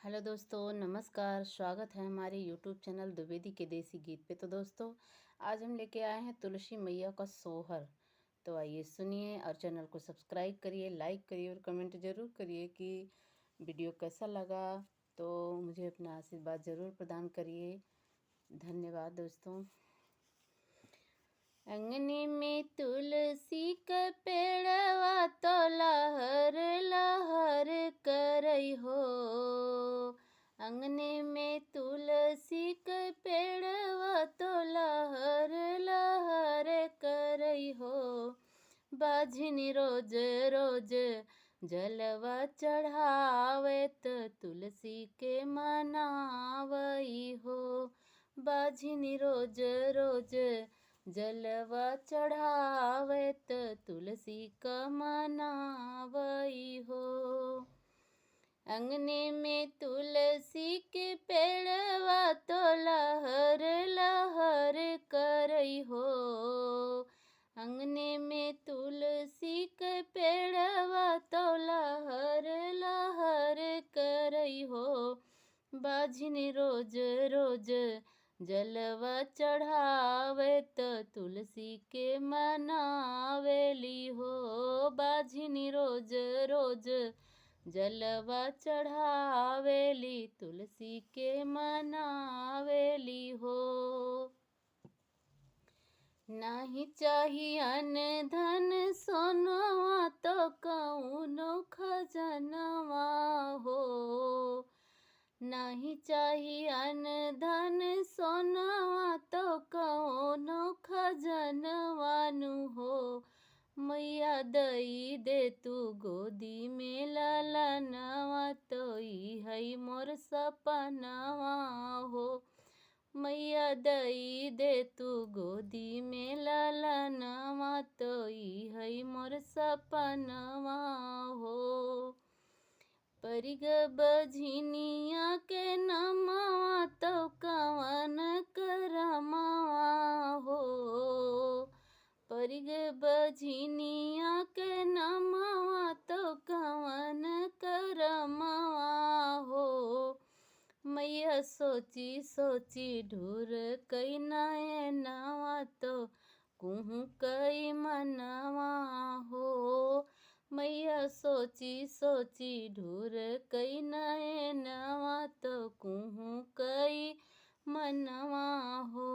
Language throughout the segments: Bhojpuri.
हेलो दोस्तों, नमस्कार। स्वागत है हमारे यूट्यूब चैनल द्विवेदी के देसी गीत पे। तो दोस्तों, आज हम लेके आए हैं तुलसी मैया का सोहर। तो आइए सुनिए और चैनल को सब्सक्राइब करिए, लाइक करिए और कमेंट ज़रूर करिए कि वीडियो कैसा लगा। तो मुझे अपना आशीर्वाद ज़रूर प्रदान करिए। धन्यवाद दोस्तों। अंगने में तुलसी का पेड़वा तो लहर लहर करई हो। अंगने में तुलसी का पेड़वा तो लहर लहर करई हो। बाझिन रोज रोज जलवा चढ़ावे त तुलसी के मनावई हो। बाझिन रोज रोज जलवा चढ़ावे त तुलसी का मनावई हो। अंगने में तुलसी के पेड़वा तो लहर लहर करई हो। अंगने में तुलसी के पेड़वा तो लहर लहर करई हो। बाझिन रोज रोज जलवा चढ़ावे त तुलसी के मनावेली हो। बाझिन रोज रोज जलवा चढ़ावेली तुलसी के मनावेली हो। नाही चाहिए अन्न धन सोनवा तो कौनो खजनवा हो। नहीं चाहिए अन्न धन सोनवा तो कौनो खजनवानु हो। मैया दई दे तू गोदी में ललनवा तो ई मोर सपनवा हो। मैया दई दे तू गोदी में ललनवा तो ई मोर सपनवा हो। परिग बझिनिया के नमवा तो कवन करमवा हो। परिग बझिनिया के नमवा तो कवन करमवा हो। मैया सोची सोची ढूर कई नयनवा तो कुहू कई मनवा हो। मैया सोची सोची ढूर कई नयनवा तो कुहू कई मनवा हो।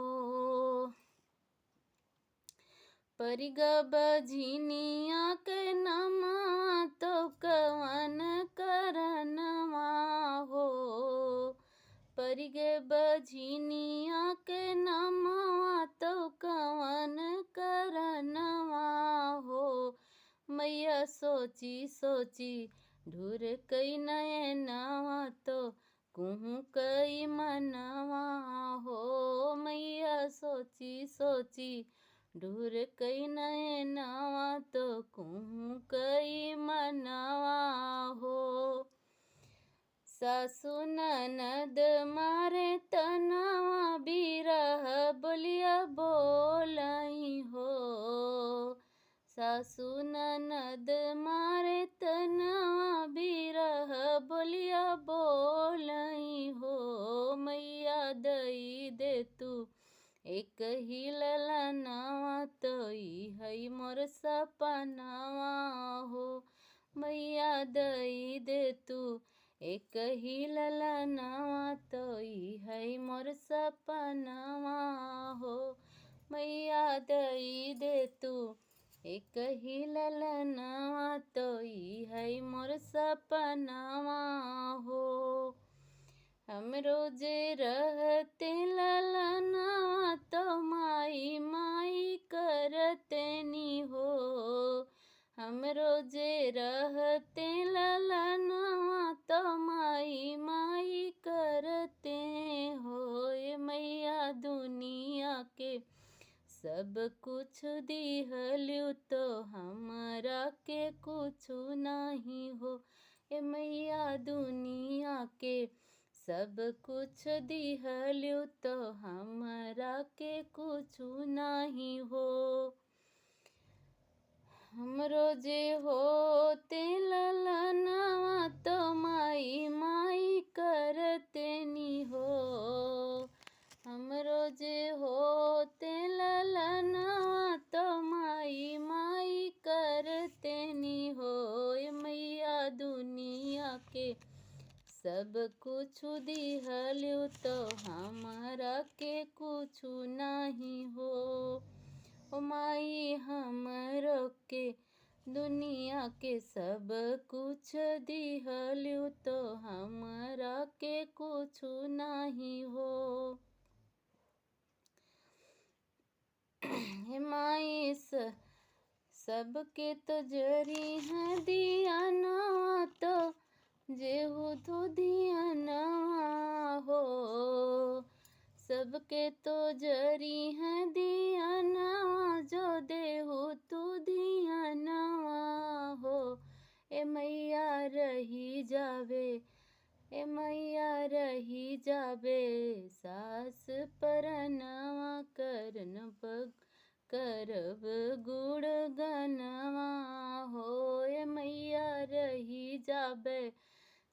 परिग बझिनिया के नमवा तो कवन करनवा हो। परिग बझिनिया के नमवा तो कवन करनवा हो। मैया सोची सोची ढूर कई नयनवा तो कुहू कई मनवा हो। मैया सोची सोची ढूर कई नयनवा तो कुहू कई मनवा हो। सासु ननद मारे तनवा बिरह बोलिया बोलई हो। सासु ननद मारे तनवा बिरह बोलिया बोलई हो। मैया दई दे तू एक ही ललनवा तो ई मोर सपनवा हो। मैया दई दे तू एक ही ललनवा तो ई मोर सपनवा हो। मैया दई दे तू एक ही ललनवा तो ई मोर सपनवा हो। हम रोज रहते ललनवा तो माई माई करते नी हो। हम रोज रहते ललनवा तो माई माई करते हो। मैया दुनिया के सब कुछ दिहलु तो हमरा के कुछ नहीं हो। मैया दुनिया के सब कुछ दिहलु तो हमरा के कुछ नहीं हो। हम रोजे होते ललनवा तो माई माई कर के सब कुछ दिहलु तो हमरा के कुछ नहीं हो। ओ माई हमरो के दुनिया के सब कुछ दिहलु तो हमरा के कुछ नहीं हो। हे माई सबके तो जरी है दिया ना तो जेहू तो दिया ना हो। सबके तो जरी है दिया ना जो देहू तो दिया ना हो। ए मैया रही जावे, ए मैया रही जावे सास परनवा करब गुण गनवा हो। ए मैया रही जावे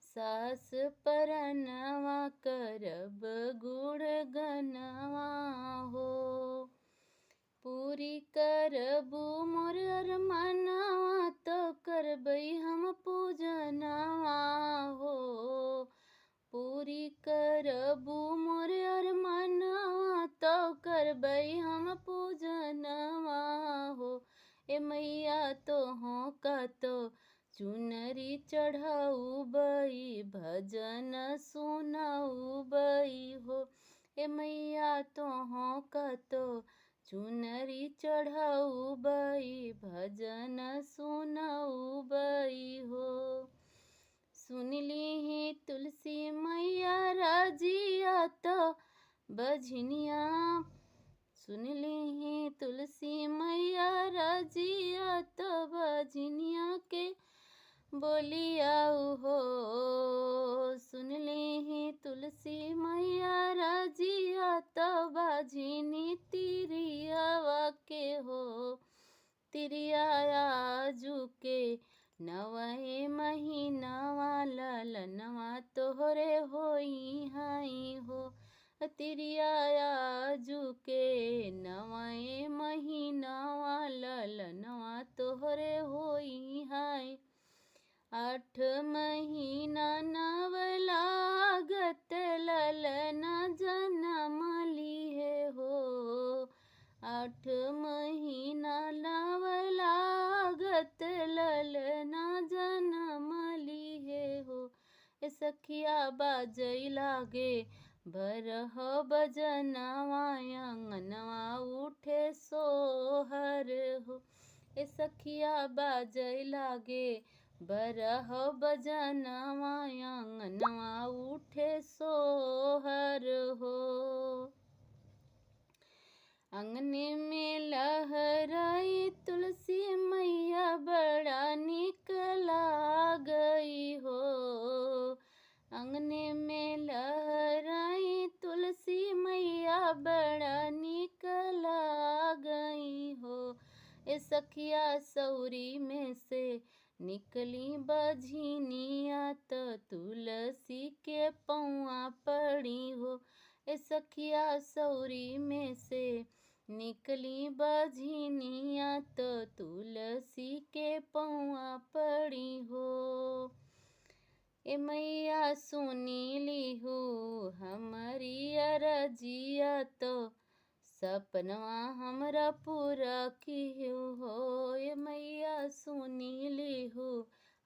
सास परनवा करब गुण गनवा हो। पूरी करबू मोर अरमानवा तो करबई हम पूजनवा हो। पूरी करबू मोर अरमानवा तो करबई हम पूजनवा हो। ए मैया तो हो का तो चुनरी चढ़ाऊ बई भजन सुनाऊ बई हो। ए मैया तो हो का तो चुनरी चढ़ाऊ बई भजन सुनाऊ बई हो। सुनली ही तुलसी मैया राजिया तो बझनिया, सुनली ही तुलसी मैया राजिया तो बझनिया के बोलियाऊ हो। सुनली ही तुलसी मैया राजिया तो बाझिनी तिरियावा के हो। तिरिया आजू के नवहे महीनावा ललनवा तोहरे होई हाई हो। तिरिया आजू के नवहे महीनावा ललनवा तोहरे होई हाई। 8 महीना नव लागत ललना जन्म लिए हो। 8 महीना नव लागत ललना जन्म लिए हो। ए सखिया बाजई लागे बरह बजनवा अंगनवा उठे सोहर हो। ए सखिया बाजई लागे बरह बजनवा अंगनवा उठे सोहर हो। अंगने में लहराई तुलसी मैया बड़ा निक लागई हो। अंगने में लहराई तुलसी मैया बड़ा निक लागई हो। ए सखिया सौरी में से निकली बझिनिया तो तुलसी के पौआ पड़ी हो। ए सखिया सौरी में से निकली बझिनिया तो तुलसी के पौआ पड़ी हो। ए मैया सुनी लीहू हमारी अरजिया तो सपनवा हमरा पूरा किहू हो। ए मैया सुनी लीहू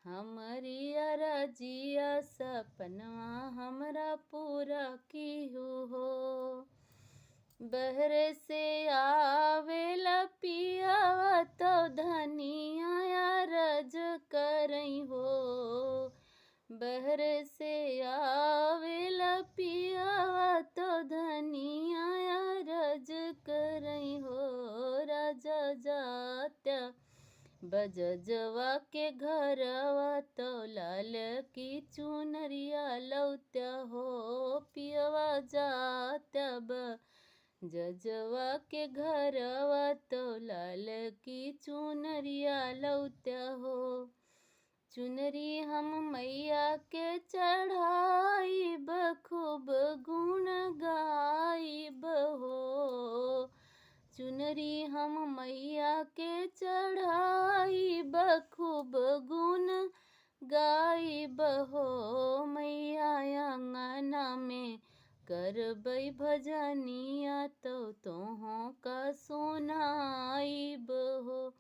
हमारी अरजिया सपनवा हमरा पूरा किहू हो। बहरे से आवेला पियावा तो धनिया रज करई हो। बहरे से आवेला पियावा तो धनिया रज करई हो। राजा जात्या बजजवा के घरवा तो लाल की चुनरिया लौत्या हो। पियवा जात्या जजवा के घरवा तो लाल की चुनरिया लौत्या हो। चुनरी हम मैया के चढ़ाईब खूब गुण गाईब हो। चुनरी हम मैया के चढ़ाईब खूब गुण गाईब हो। करबै भजनिया तो तोहों का सुनाइब हो।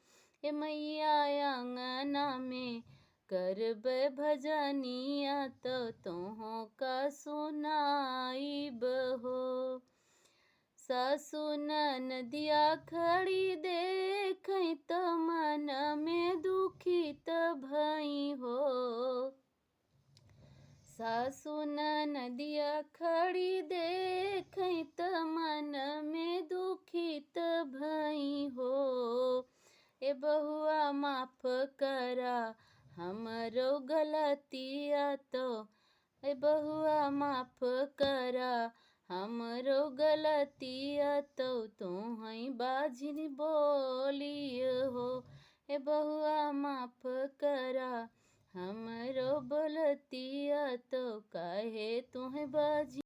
ए मैया अंगना में करबै भजनिया तो तोहों का सुनाइब हो। सासु ननदिया खड़ी देखई त मन में दुखित भई हो। सासु ननदिया खड़ी देखई त मन में दुखित भई हो। ए बहुआ माफ करा हमरो गलतिया तो, ए बहुआ माफ करा हमरो गलतिया तो तुहई बाझिन बोलिय हो। ए बहुआ माफ करा हमरो गलतिया तो काहे तुह बाझिन